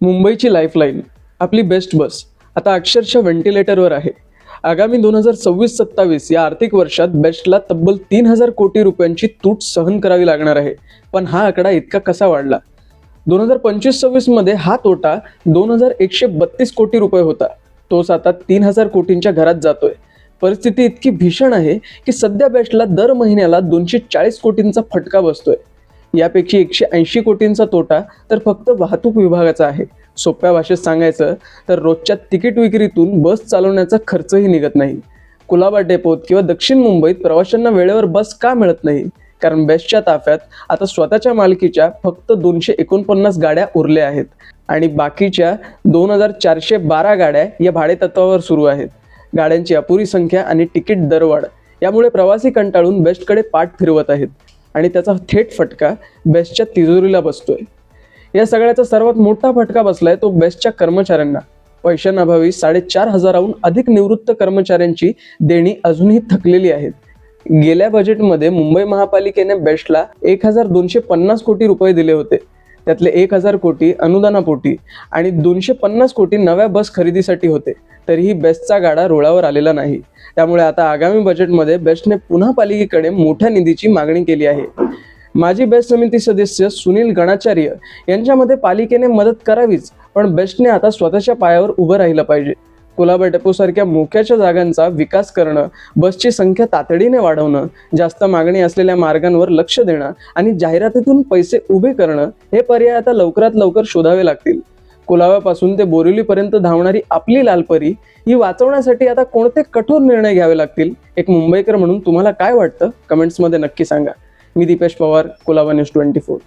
मुंबईची लाईफलाईन आपली बेस्ट बस आता अक्षरशः व्हेंटिलेटरवर आहे. आगामी 2026-27 या आर्थिक वर्षात बेस्टला तब्बल 3000 कोटी रुपयांची तूट सहन करावी लागणार आहे. पण हा आकडा इतका कसा वाढला? 2025-26 मध्ये हा तोटा 2132 कोटी रुपये होता. तोच आता 3000 कोटींच्या घरात जातोय. परिस्थिती इतकी भीषण आहे की सध्या बेस्टला दर महिन्याला 240 कोटींचा फटका बसतोय. यापैकी 180 कोटींचा तोटा तर फक्त वाहतूक विभागाचा आहे. सोप्या भाषेत सांगायचं तर रोजच्या तिकीट विक्रीतून बस चालवण्याचा खर्चही निघत नाही. कुलाबा डेपोत किंवा दक्षिण मुंबईत प्रवाशांना वेळेवर बस का मिळत नाही? कारण बेस्टच्या ताफ्यात आता स्वतःच्या मालकीच्या फक्त 249 गाड्या उरल्या आहेत आणि बाकीच्या 2412 गाड्या या भाडेतत्वावर सुरू आहेत. गाड्यांची अपुरी संख्या आणि तिकीट दरवाढ यामुळे प्रवासी कंटाळून बेस्टकडे पाठ फिरवत आहेत आणि त्याचा थेट फटका बेस्टच्या तिजोरीला बसतोय. या सगळ्याचा सर्वात मोठा फटका बसलाय तो बेस्टच्या कर्मचाऱ्यांना. पैशांअभावी 4500हून अधिक निवृत्त कर्मचाऱ्यांची देणी अजूनही थकलेली आहेत. गेल्या बजेटमध्ये मुंबई महापालिकेने बेस्टला 1250 कोटी रुपये दिले होते. त्यातले 1000 कोटी अनुदानापोटी आणि 250 कोटी नव्या बस खरेदीसाठी होते. तरीही बेस्टचा गाडा रुळावर आलेला नाही. त्यामुळे आता आगामी बजेटमध्ये बेस्टने पुन्हा पालिकेकडे मोठ्या निधीची मागणी केली आहे. माजी बेस्ट समिती सदस्य सुनील गणाचार्य यांच्यामध्ये पालिकेने मदत करावीच, पण बेस्टने आता स्वतःच्या पायावर उभं राहिलं पाहिजे. कुलाबा डेपोसारख्या मोक्याच्या जागांचा विकास करणं, बसची संख्या तातडीने वाढवणं, जास्त मागणी असलेल्या मार्गांवर लक्ष देणं आणि जाहिरातीतून पैसे उभे करणं हे पर्याय आता लवकरात लवकर शोधावे लागतील. कुलाब्यापासून ते बोरिवलीपर्यंत धावणारी आपली लालपरी ही वाचवण्यासाठी आता कोणते कठोर निर्णय घ्यावे लागतील? एक मुंबईकर म्हणून तुम्हाला काय वाटतं? कमेंट्समध्ये नक्की सांगा. मी दीपेश पवार, कुलाबा न्यूज 24.